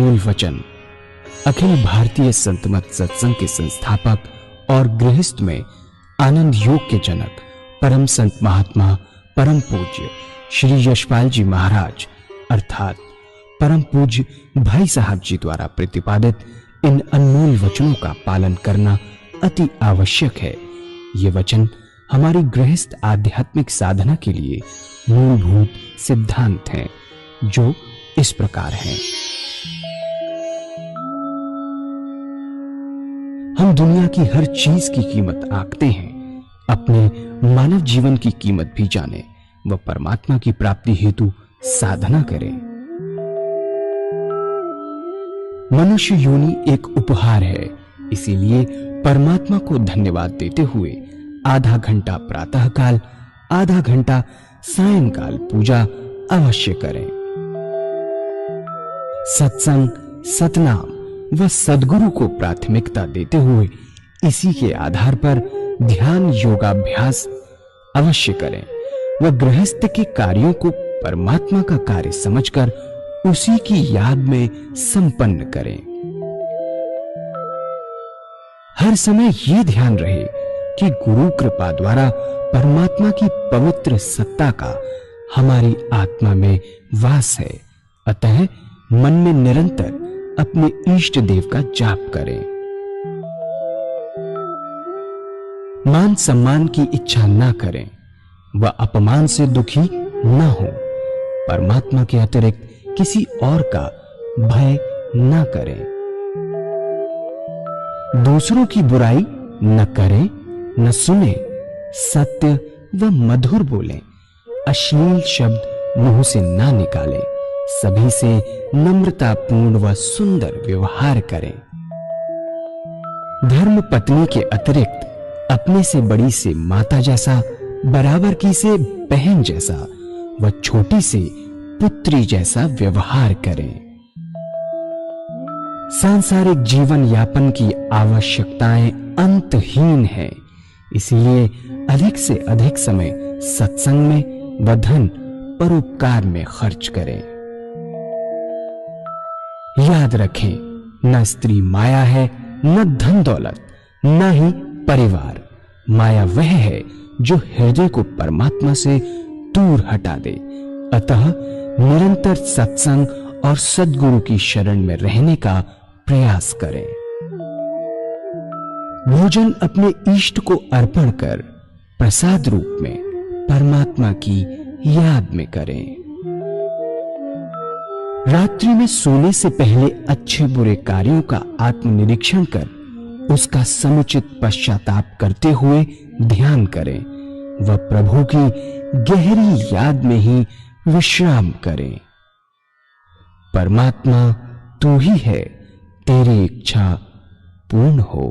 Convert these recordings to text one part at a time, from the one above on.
अनमोल वचन अखिल भारतीय संत मत सत्संग के संस्थापक और गृहस्थ में आनंद योग के जनक परम संत महात्मा परम पूज्य श्री यशपाल जी महाराज अर्थात परम पूज्य भाई साहब जी द्वारा प्रतिपादित इन अनमोल वचनों का पालन करना अति आवश्यक है। ये वचन हमारी गृहस्थ आध्यात्मिक साधना के लिए मूलभूत सिद्धांत हैं, जो इस प्रकार हैं। हम दुनिया की हर चीज की कीमत आंकते हैं, अपने मानव जीवन की कीमत भी जाने व परमात्मा की प्राप्ति हेतु साधना करें। मनुष्य योनि एक उपहार है, इसीलिए परमात्मा को धन्यवाद देते हुए आधा घंटा प्रातःकाल, आधा घंटा सायंकाल पूजा अवश्य करें। सत्संग, सतनाम व सद्गुरु को प्राथमिकता देते हुए इसी के आधार पर ध्यान योगाभ्यास अवश्य करें व गृहस्थ के कार्यों को परमात्मा का कार्य समझकर उसी की याद में संपन्न करें। हर समय ये ध्यान रहे कि गुरु कृपा द्वारा परमात्मा की पवित्र सत्ता का हमारी आत्मा में वास है, अतः मन में निरंतर अपने इष्ट देव का जाप करें। मान सम्मान की इच्छा न करें व अपमान से दुखी न हो। परमात्मा के अतिरिक्त किसी और का भय न करें। दूसरों की बुराई न करें, न सुने, सत्य व मधुर बोलें, अश्लील शब्द मुंह से ना निकालें, सभी से नम्रतापूर्ण व सुंदर व्यवहार करें। धर्म पत्नी के अतिरिक्त अपने से बड़ी से माता जैसा, बराबर की से बहन जैसा व छोटी से पुत्री जैसा व्यवहार करें। सांसारिक जीवन यापन की आवश्यकताएं अंतहीन है, इसलिए अधिक से अधिक समय सत्संग में व धन परोपकार में खर्च करें। याद रखें, न स्त्री माया है, न धन दौलत, न ही परिवार। माया वह है जो हृदय को परमात्मा से दूर हटा दे। अतः निरंतर सत्संग और सद्गुरु की शरण में रहने का प्रयास करें। भोजन अपने इष्ट को अर्पण कर प्रसाद रूप में परमात्मा की याद में करें। रात्रि में सोने से पहले अच्छे बुरे कार्यों का आत्मनिरीक्षण कर उसका समुचित पश्चाताप करते हुए ध्यान करें व प्रभु की गहरी याद में ही विश्राम करें। परमात्मा तू ही है, तेरी इच्छा पूर्ण हो।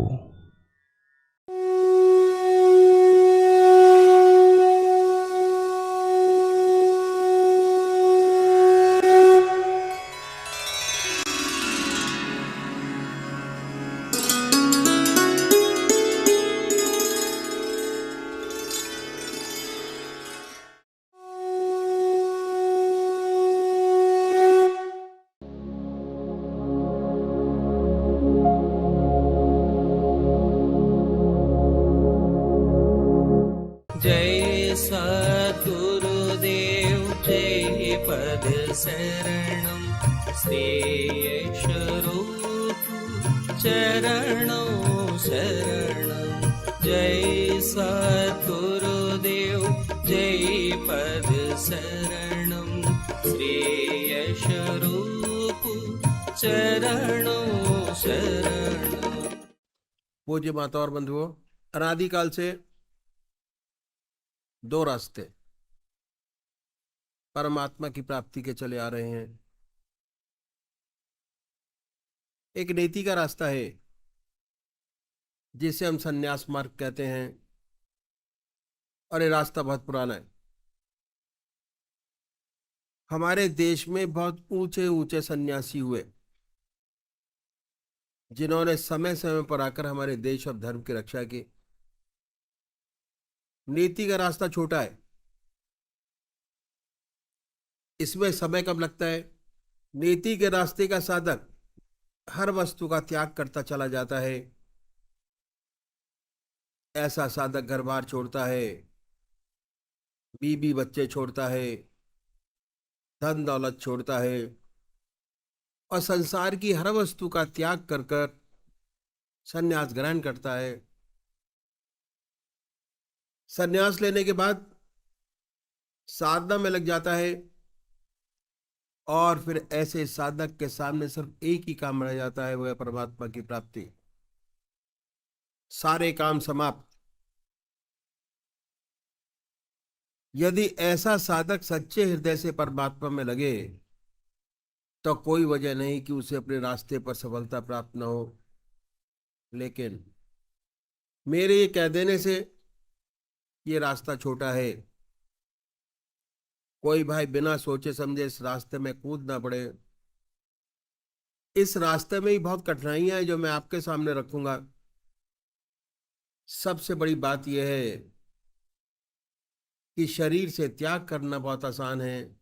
जय सद्गुरुदेव जय पद शरणं श्रेयस रूप चरणों शरणं। जय सद्गुरुदेव जय पद शरणं श्रेयस रूप चरणों शरणं। पूज्य माता और बंधुओं, अनादिकाल से दो रास्ते परमात्मा की प्राप्ति के चले आ रहे हैं। एक नीति का रास्ता है जिसे हम संन्यास मार्ग कहते हैं, और ये रास्ता बहुत पुराना है। हमारे देश में बहुत ऊंचे ऊंचे सन्यासी हुए जिन्होंने समय समय पर आकर हमारे देश और धर्म की रक्षा की। नीति का रास्ता छोटा है, इसमें समय कम लगता है। नीति के रास्ते का साधन हर वस्तु का त्याग करता चला जाता है। ऐसा साधक घर बार छोड़ता है, बीबी बच्चे छोड़ता है, धन दौलत छोड़ता है और संसार की हर वस्तु का त्याग कर कर संन्यास ग्रहण करता है। संन्यास लेने के बाद साधना में लग जाता है और फिर ऐसे साधक के सामने सिर्फ एक ही काम रह जाता है, वह है परमात्मा की प्राप्ति। सारे काम समाप्त। यदि ऐसा साधक सच्चे हृदय से परमात्मा में लगे तो कोई वजह नहीं कि उसे अपने रास्ते पर सफलता प्राप्त न हो। लेकिन मेरे ये कह देने से ये रास्ता छोटा है, कोई भाई बिना सोचे समझे इस रास्ते में कूद ना पड़े। इस रास्ते में ही बहुत कठिनाइयां हैं जो मैं आपके सामने रखूंगा। सबसे बड़ी बात यह है कि शरीर से त्याग करना बहुत आसान है,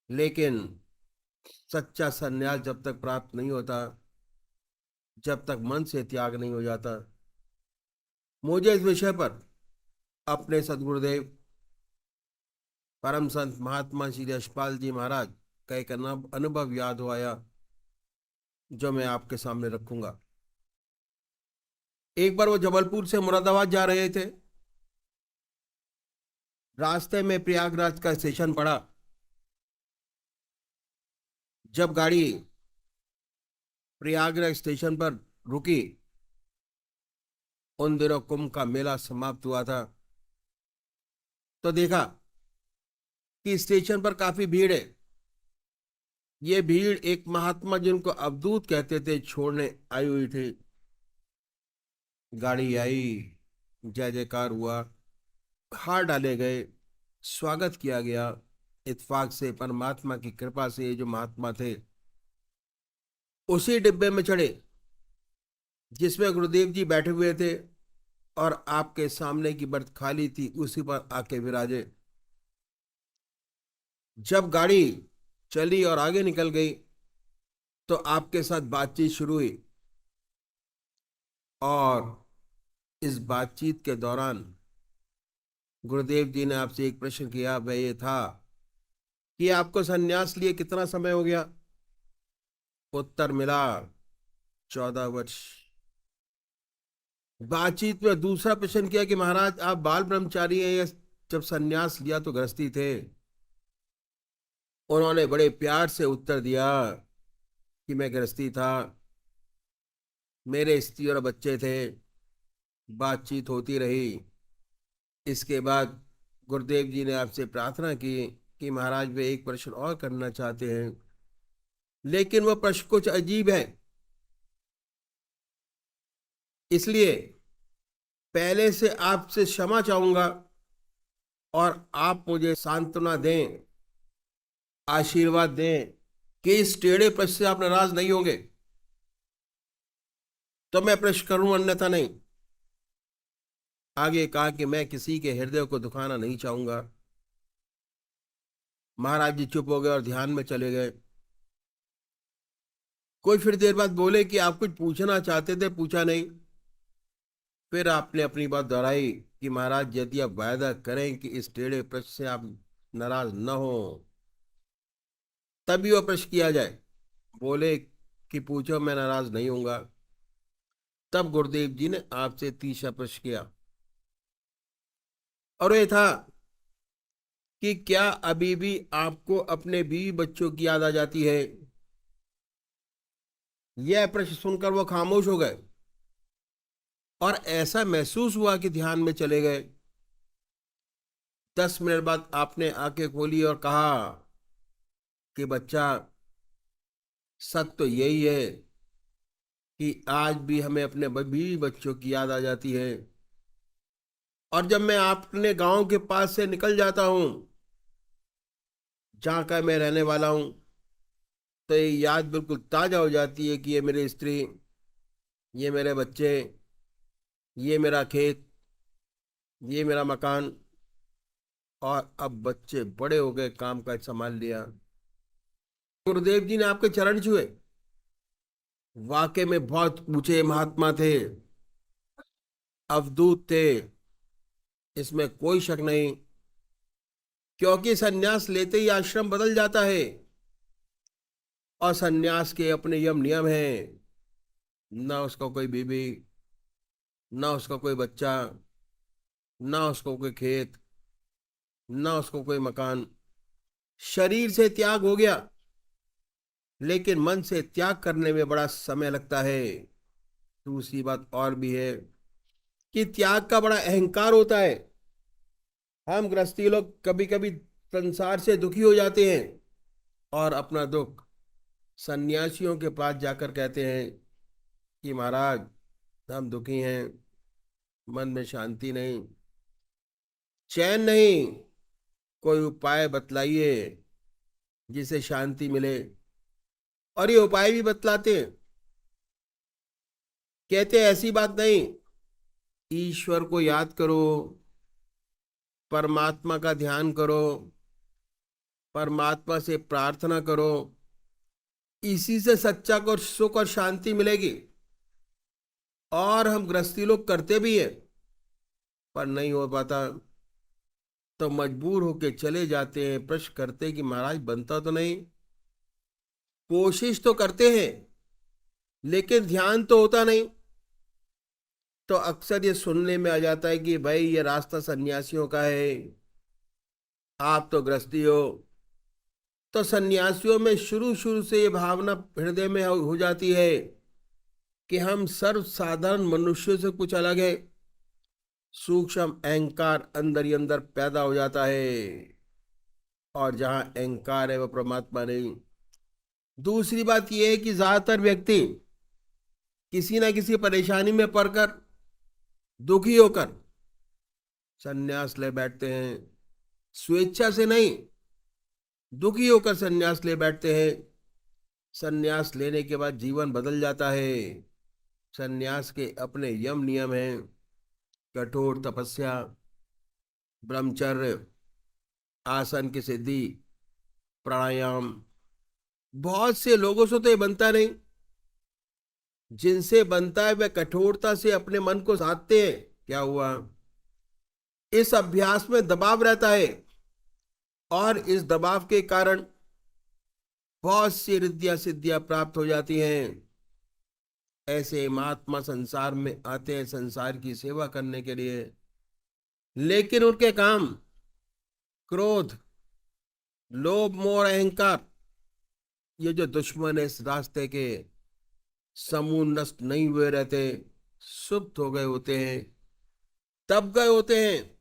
लेकिन सच्चा संन्यास जब तक प्राप्त नहीं होता, जब तक मन से त्याग नहीं हो जाता। मुझे इस विषय पर अपने सदगुरुदेव परम संत महात्मा श्री यशपाल जी महाराज का एक अनुभव याद हो आया जो मैं आपके सामने रखूंगा। एक बार वो जबलपुर से मुरादाबाद जा रहे थे। रास्ते में प्रयागराज का स्टेशन पड़ा। जब गाड़ी प्रयागराज स्टेशन पर रुकी, उन दिनों कुंभ का मेला समाप्त हुआ था, तो देखा कि स्टेशन पर काफी भीड़ है। ये भीड़ एक महात्मा जिनको अवधूत कहते थे छोड़ने आई हुई थी। गाड़ी आई, जय जयकार हुआ, हार डाले गए, स्वागत किया गया। इत्तेफाक से परमात्मा की कृपा से ये जो महात्मा थे उसी डिब्बे में चढ़े जिसमें गुरुदेव जी बैठे हुए थे और आपके सामने की बर्थ खाली थी, उसी पर आके विराजे। जब गाड़ी चली और आगे निकल गई तो आपके साथ बातचीत शुरू हुई और इस बातचीत के दौरान गुरुदेव जी ने आपसे एक प्रश्न किया, वह ये था कि आपको संन्यास लिए कितना समय हो गया? उत्तर मिला 14 वर्ष। बातचीत में दूसरा प्रश्न किया कि महाराज आप बाल ब्रह्मचारी हैं या जब संन्यास लिया तो गृहस्थी थे? उन्होंने बड़े प्यार से उत्तर दिया कि मैं गृहस्थी था, मेरे स्त्री और बच्चे थे। बातचीत होती रही। इसके बाद गुरुदेव जी ने आपसे प्रार्थना की कि महाराज वे एक प्रश्न और करना चाहते हैं, लेकिन वह प्रश्न कुछ अजीब है, इसलिए पहले से आपसे क्षमा चाहूंगा और आप मुझे सांत्वना दें, आशीर्वाद दें कि इस टेढ़े प्रश्न से आप नाराज नहीं होंगे तो मैं प्रश्न करूं, अन्यथा नहीं। आगे कहा कि मैं किसी के हृदय को दुखाना नहीं चाहूंगा। महाराज जी चुप हो गए और ध्यान में चले गए। कोई फिर देर बाद बोले कि आप कुछ पूछना चाहते थे, पूछा नहीं। फिर आपने अपनी बात दोहराई कि महाराज यदि आप वायदा करें कि इस टेढ़े प्रश्न से आप नाराज न हो तभी वह प्रश्न किया जाए। बोले कि पूछो, मैं नाराज नहीं होऊंगा। तब गुरुदेव जी ने आपसे तीसरा प्रश्न किया और ये था कि क्या अभी भी आपको अपने बीवी बच्चों की याद आ जाती है? यह प्रश्न सुनकर वो खामोश हो गए और ऐसा महसूस हुआ कि ध्यान में चले गए। 10 मिनट बाद आपने आंखें खोली और कहा कि बच्चा, सच तो यही है कि आज भी हमें अपने बीवी बच्चों की याद आ जाती है, और जब मैं अपने गांव के पास से निकल जाता हूं जहां का मैं रहने वाला हूं तो ये याद बिल्कुल ताजा हो जाती है कि ये मेरी स्त्री, ये मेरे बच्चे, ये मेरा खेत, ये मेरा मकान। और अब बच्चे बड़े हो गए, काम काज संभाल लिया। गुरुदेव जी ने आपके चरण छुए वाकई में बहुत ऊंचे महात्मा थे, अवधूत थे, इसमें कोई शक नहीं। क्योंकि सन्यास लेते ही आश्रम बदल जाता है, और सन्यास के अपने यम नियम हैं। ना उसका कोई बीबी, ना उसका कोई बच्चा, ना उसको कोई खेत, ना उसको कोई मकान। शरीर से त्याग हो गया, लेकिन मन से त्याग करने में बड़ा समय लगता है। दूसरी बात और भी है कि त्याग का बड़ा अहंकार होता है। हम गृहस्थी लोग कभी कभी संसार से दुखी हो जाते हैं, और अपना दुख सन्यासियों के पास जाकर कहते हैं कि महाराज, हम दुखी हैं, मन में शांति नहीं, चैन नहीं, कोई उपाय बतलाइए जिसे शांति मिले। और ये उपाय भी बतलाते हैं, कहते हैं ऐसी बात नहीं, ईश्वर को याद करो, परमात्मा का ध्यान करो, परमात्मा से प्रार्थना करो, इसी से सच्चा को सुख और शांति मिलेगी। और हम गृहस्थी लोग करते भी हैं, पर नहीं हो पाता, तो मजबूर होके चले जाते हैं। प्रश्न करते कि महाराज बनता तो नहीं, कोशिश तो करते हैं, लेकिन ध्यान तो होता नहीं। तो अक्सर ये सुनने में आ जाता है कि भाई ये रास्ता सन्यासियों का है, आप तो गृहस्थी हो। तो सन्यासियों में शुरू शुरू से ये भावना हृदय में हो जाती है कि हम सर्व साधारण मनुष्यों से कुछ अलग है। सूक्ष्म अहंकार अंदर ही अंदर पैदा हो जाता है, और जहां अहंकार है वह परमात्मा नहीं। दूसरी बात यह है कि ज्यादातर व्यक्ति किसी ना किसी परेशानी में पड़कर, दुखी होकर सन्यास ले बैठते हैं। स्वेच्छा से नहीं, दुखी होकर सन्यास ले बैठते हैं। सन्यास लेने के बाद जीवन बदल जाता है। सन्यास के अपने यम नियम हैं, कठोर तपस्या, ब्रह्मचर्य, आसन की सिद्धि, प्राणायाम। बहुत से लोगों से तो ये बनता नहीं, जिनसे बनता है वे कठोरता से अपने मन को साधते हैं। क्या हुआ, इस अभ्यास में दबाव रहता है, और इस दबाव के कारण बहुत सी रिद्धियां सिद्धियां प्राप्त हो जाती हैं। ऐसे महात्मा संसार में आते हैं संसार की सेवा करने के लिए, लेकिन उनके काम क्रोध, लोभ, मोह, अहंकार, ये जो दुश्मन है इस रास्ते के, समूह नष्ट नहीं हुए रहते, सुप्त हो गए होते हैं, तब गए होते हैं।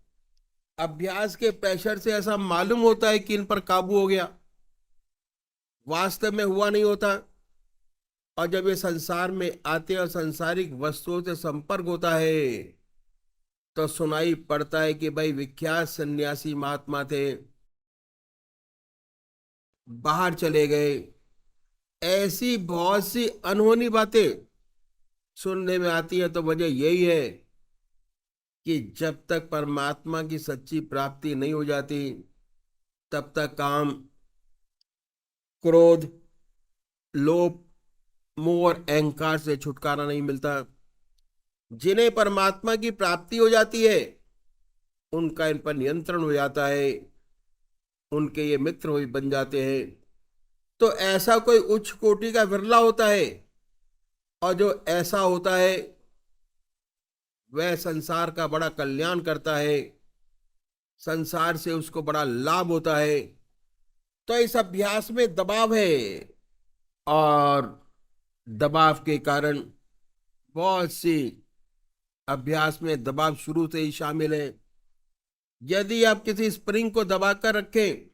अभ्यास के प्रेशर से ऐसा मालूम होता है कि इन पर काबू हो गया, वास्तव में हुआ नहीं होता। और जब ये संसार में आते हैं और सांसारिक वस्तुओं से संपर्क होता है, तो सुनाई पड़ता है कि भाई विख्यात सन्यासी महात्मा थे, बाहर चले गए। ऐसी बहुत सी अनहोनी बातें सुनने में आती है। तो वजह यही है कि जब तक परमात्मा की सच्ची प्राप्ति नहीं हो जाती, तब तक काम, क्रोध, लोभ, मोह और अहंकार से छुटकारा नहीं मिलता। जिन्हें परमात्मा की प्राप्ति हो जाती है, उनका इन पर नियंत्रण हो जाता है, उनके ये मित्र हो बन जाते हैं। तो ऐसा कोई उच्च कोटि का विरला होता है, और जो ऐसा होता है वह संसार का बड़ा कल्याण करता है, संसार से उसको बड़ा लाभ होता है। तो इस अभ्यास में दबाव है, और दबाव के कारण बहुत सी अभ्यास में दबाव शुरू से ही शामिल है। यदि आप किसी स्प्रिंग को दबाकर रखें,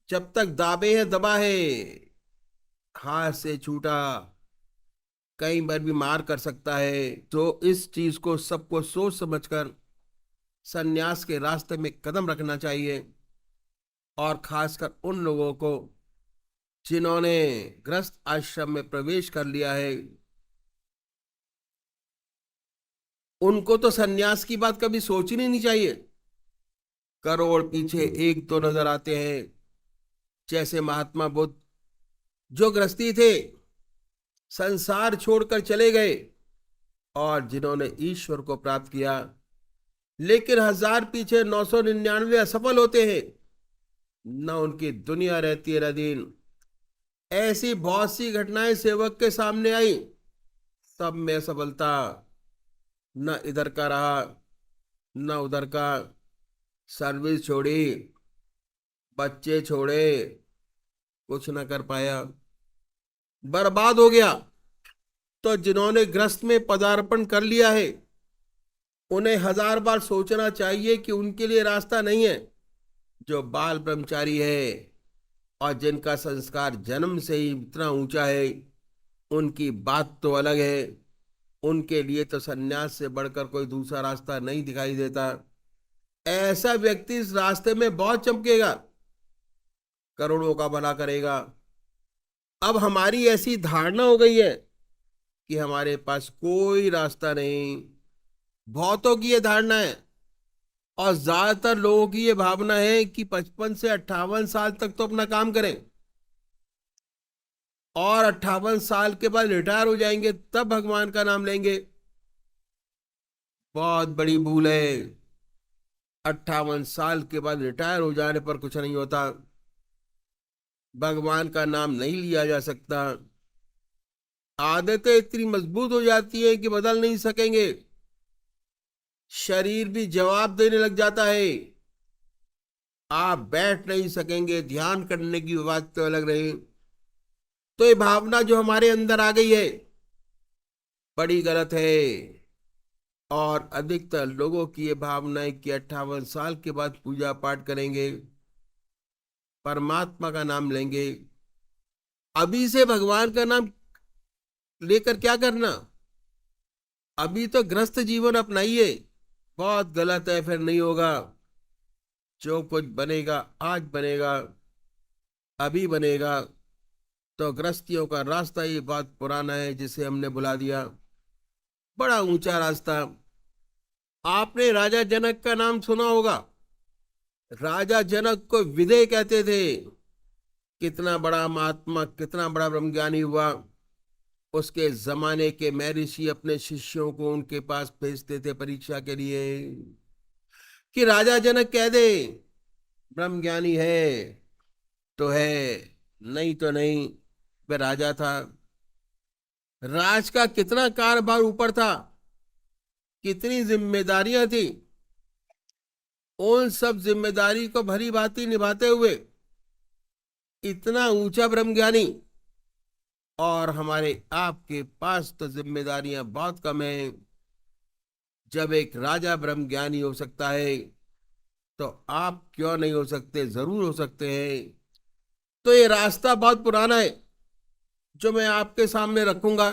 जब तक दाबे है, दबा है, हाथ से छूटा, कई बार भी मार कर सकता है। तो इस चीज को सबको सोच समझकर सन्यास के रास्ते में कदम रखना चाहिए, और खासकर उन लोगों को जिन्होंने गृहस्थ आश्रम में प्रवेश कर लिया है, उनको तो सन्यास की बात कभी सोचनी नहीं चाहिए। करोड़ पीछे एक तो नजर आते हैं, जैसे महात्मा बुद्ध, जो गृहस्थी थे, संसार छोड़कर चले गए और जिन्होंने ईश्वर को प्राप्त किया, लेकिन 1000 पीछे 999 असफल होते हैं। न उनकी दुनिया रहती है न दिन। ऐसी बहुत सी घटनाएं सेवक के सामने आई, सब में असफलता। न इधर का रहा न उधर का। सर्विस छोड़ी, बच्चे छोड़े, कुछ न कर पाया, बर्बाद हो गया। तो जिन्होंने गृहस्थ में पदार्पण कर लिया है, उन्हें 1000 बार सोचना चाहिए कि उनके लिए रास्ता नहीं है। जो बाल ब्रह्मचारी है और जिनका संस्कार जन्म से ही इतना ऊंचा है, उनकी बात तो अलग है। उनके लिए तो सन्यास से बढ़कर कोई दूसरा रास्ता नहीं दिखाई देता। ऐसा व्यक्ति इस रास्ते में बहुत चमकेगा, करोड़ों का भला करेगा। अब हमारी ऐसी धारणा हो गई है कि हमारे पास कोई रास्ता नहीं। बहुतों की यह धारणा है और ज्यादातर लोगों की यह भावना है कि 55 से 58 साल तक तो अपना काम करें और 58 साल के बाद रिटायर हो जाएंगे, तब भगवान का नाम लेंगे। बहुत बड़ी भूल है। 58 साल के बाद रिटायर हो जाने पर कुछ नहीं होता। भगवान का नाम नहीं लिया जा सकता। आदतें इतनी मजबूत हो जाती है कि बदल नहीं सकेंगे। शरीर भी जवाब देने लग जाता है। आप बैठ नहीं सकेंगे, ध्यान करने की बात तो अलग रही। तो ये भावना जो हमारे अंदर आ गई है, बड़ी गलत है। और अधिकतर लोगों की ये भावना है कि 58 साल के बाद पूजा पाठ करेंगे, परमात्मा का नाम लेंगे। अभी से भगवान का नाम लेकर क्या करना? अभी तो गृहस्थ जीवन अपनाइए। बहुत गलत है, फिर नहीं होगा। जो कुछ बनेगा आज बनेगा, अभी बनेगा। तो गृहस्थियों का रास्ता ये बहुत पुराना है, जिसे हमने भुला दिया। बड़ा ऊंचा रास्ता। आपने राजा जनक का नाम सुना होगा। राजा जनक को विदेह कहते थे। कितना बड़ा महात्मा, कितना बड़ा ब्रह्मज्ञानी हुआ। उसके जमाने के महर्षि अपने शिष्यों को उनके पास भेजते थे परीक्षा के लिए कि राजा जनक कह दे ब्रह्मज्ञानी है तो है, नहीं तो नहीं। वह राजा था। राज का कितना कार्यभार ऊपर था, कितनी जिम्मेदारियां थी। उन सब जिम्मेदारी को भली भांति निभाते हुए इतना ऊंचा ब्रह्मज्ञानी। और हमारे आपके पास तो जिम्मेदारियां बहुत कम है। जब एक राजा ब्रह्मज्ञानी हो सकता है, तो आप क्यों नहीं हो सकते? जरूर हो सकते हैं। तो ये रास्ता बहुत पुराना है जो मैं आपके सामने रखूंगा।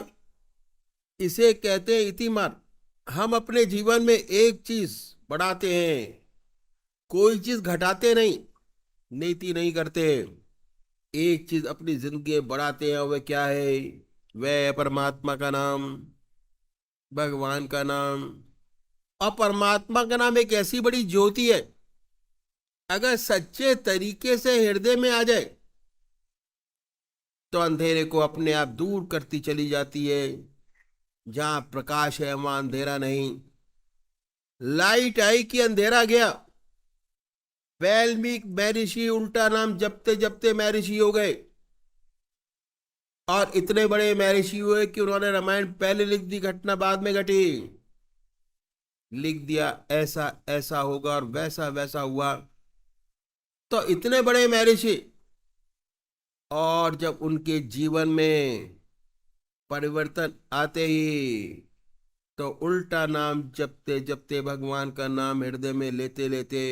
इसे कहते हैं इतिमार। हम अपने जीवन में एक चीज बढ़ाते हैं, कोई चीज घटाते नहीं, नीति नहीं करते। एक चीज अपनी जिंदगी में बढ़ाते हैं। वह क्या है? वह है परमात्मा का नाम, भगवान का नाम। और परमात्मा का नाम एक ऐसी बड़ी ज्योति है, अगर सच्चे तरीके से हृदय में आ जाए तो अंधेरे को अपने आप दूर करती चली जाती है। जहां प्रकाश है वहां अंधेरा नहीं। लाइट आई कि अंधेरा गया। वाल्मीकि महर्षि उल्टा नाम जपते जपते महर्षि हो गए और इतने बड़े महर्षि हुए कि उन्होंने रामायण पहले लिख दी, घटना बाद में घटी। लिख दिया ऐसा ऐसा होगा और वैसा वैसा हुआ। तो इतने बड़े महर्षि, और जब उनके जीवन में परिवर्तन आते ही तो उल्टा नाम जपते जपते, भगवान का नाम हृदय में लेते लेते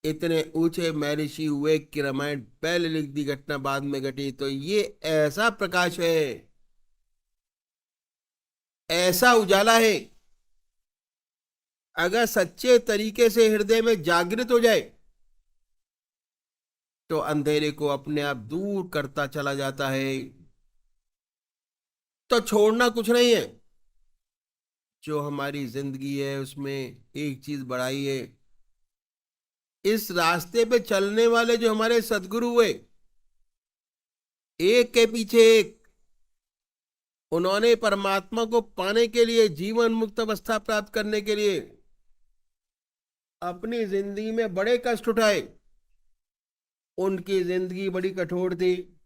इतने ऊंचे महर्षि हुए कि रामायण पहले लिख दी, घटना बाद में घटी। तो ये ऐसा प्रकाश है, ऐसा उजाला है, अगर सच्चे तरीके से हृदय में जागृत हो जाए तो अंधेरे को अपने आप दूर करता चला जाता है। तो छोड़ना कुछ नहीं है। जो हमारी जिंदगी है उसमें एक चीज बढ़ाई है। इस रास्ते पे चलने वाले जो हमारे सदगुरु हुए, एक के पीछे एक, उन्होंने परमात्मा को पाने के लिए, जीवन मुक्त अवस्था प्राप्त करने के लिए अपनी जिंदगी में बड़े कष्ट उठाए। उनकी जिंदगी बड़ी कठोर थी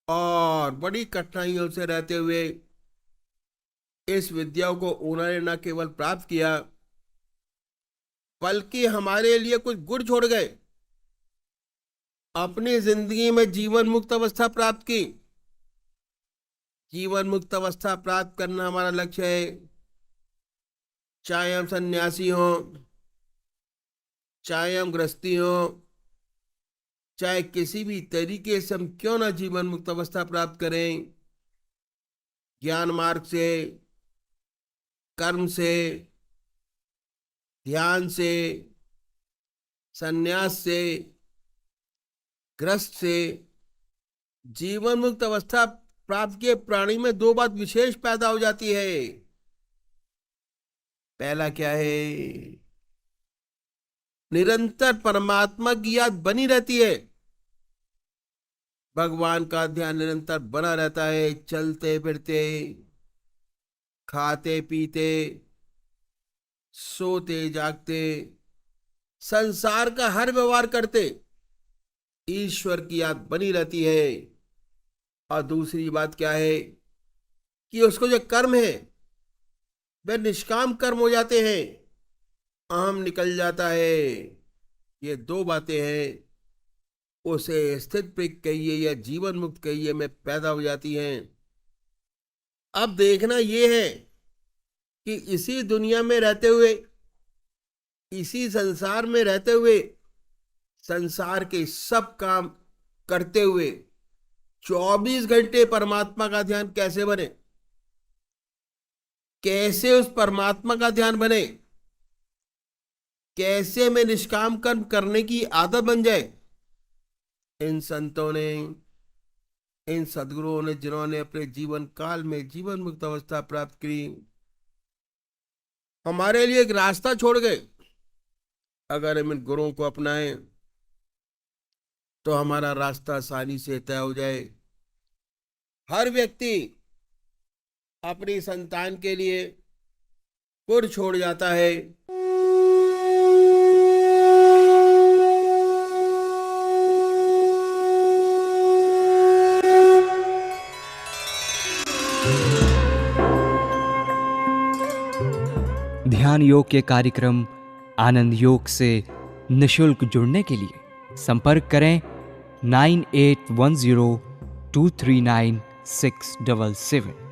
और बड़ी कठिनाइयों से रहते हुए इस विद्या को उन्होंने न केवल प्राप्त किया बल्कि हमारे लिए कुछ गुण छोड़ गए। अपनी जिंदगी में जीवन मुक्त अवस्था प्राप्त की। जीवन मुक्त अवस्था प्राप्त करना हमारा लक्ष्य है। चाहे हम सन्यासी हों, चाहे हम गृहस्थी हों, चाहे किसी भी तरीके से हम क्यों ना जीवन मुक्त अवस्था प्राप्त करें, ज्ञान मार्ग से, कर्म से, ध्यान से, संन्यास से, ग्रस्त से जीवन मुक्त अवस्था प्राप्त किए प्राणी में दो बात विशेष पैदा हो जाती है। पहला क्या है? निरंतर परमात्मा की याद बनी रहती है। भगवान का ध्यान निरंतर बना रहता है। चलते फिरते, खाते पीते, सोते जागते, संसार का हर व्यवहार करते ईश्वर की याद बनी रहती है। और दूसरी बात क्या है कि उसको जो कर्म है वह निष्काम कर्म हो जाते हैं, अहम निकल जाता है। ये दो बातें हैं, उसे स्थित प्रज्ञ कहिए या जीवन मुक्त कहिए, में पैदा हो जाती हैं। अब देखना यह है कि इसी दुनिया में रहते हुए, इसी संसार में रहते हुए, संसार के सब काम करते हुए 24 घंटे परमात्मा का ध्यान कैसे बने, कैसे उस परमात्मा का ध्यान बने, कैसे में निष्काम कर्म करने की आदत बन जाए। इन संतों ने, इन सदगुरुओं ने, जिन्होंने अपने जीवन काल में जीवन मुक्त अवस्था प्राप्त की, हमारे लिए एक रास्ता छोड़ गए। अगर हम इन गुरुओं को अपनाएं तो हमारा रास्ता आसानी से तय हो जाए। हर व्यक्ति अपनी संतान के लिए कुर छोड़ जाता है। ध्यान योग के कार्यक्रम आनंद योग से निशुल्क जुड़ने के लिए संपर्क करें 9810239677।